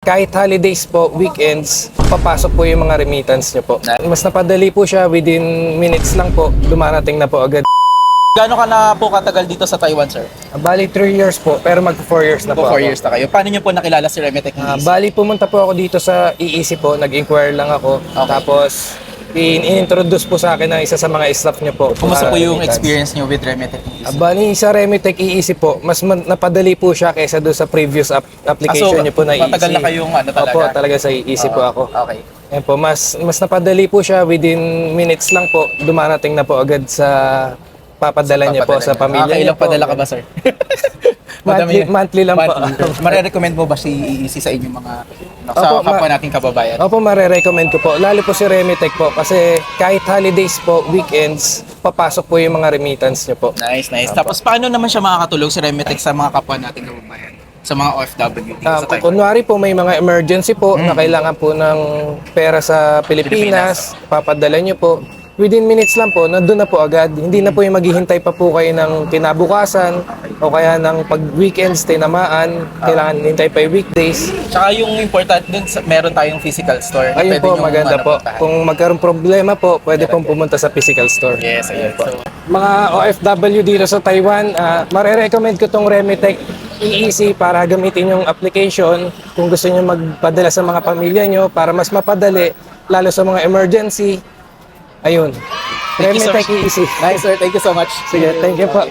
kahit holidays po, weekends, papasok po yung mga remittance nyo po. Mas napadali po siya, within minutes lang po, dumarating na po agad. Gaano ka na po katagal dito sa Taiwan, sir? Bali 3 years po, pero mag 4 years na po Po 4 ako. years na kayo. Paano niyo po nakilala si Remitech EEC? Bali pumunta po ako dito sa EEC po, nag-inquire lang ako. Okay. Tapos in-introduce po sa akin ng isa sa mga staff niyo po. Kumusta po yung Remittance. experience niyo with Remitech EEC? Bali sa Remitech EEC po, mas napadali po siya kaysa doon sa previous application niyo po na EEC. matagal na kayong ano talaga? Opo, talaga sa EEC po ako. Okay. Ayan po, mas napadali po siya, within minutes lang po, dumarating na po agad sa papadala niya po sa pamilya niya Ilang po. padala ka ba, sir? Monthly lang po. Mare-recommend mo ba si EEC sa inyong mga sa Opo, kapwa nating kababayan? Opo, mare-recommend ko po. Lalo po si Remitech po kasi kahit holidays po, weekends, papasok po yung mga remittance niyo po. Nice, nice. Tapos paano naman siya makakatulong si Remitech sa mga kapwa nating kababayan? Sa mga OFW dito sa Taiwan? Kunwari po may mga emergency po na kailangan po ng pera sa Pilipinas, papadala niyo po. Within minutes lang po, nandun na po agad. Hindi na po yung maghihintay pa po kayo ng kinabukasan o kaya ng pag weekends, tinamaan, kailangan hintay pa yung weekdays. Tsaka yung important dun, meron tayong physical store. Ayun Pwede po, niyong, maganda po. puntahan. Kung magkaroon problema po, pwede pong pumunta sa physical store. Yes, ayun. So, Mga OFW dito sa Taiwan, mare-recommend ko tong Remitech EEC para gamitin yung application kung gusto niyo magpadala sa mga pamilya niyo para mas mapadali, lalo sa mga emergency. Ayun. Thank you so Remitech much. EEC. nice, sir. Thank you so much. Sige, thank you po.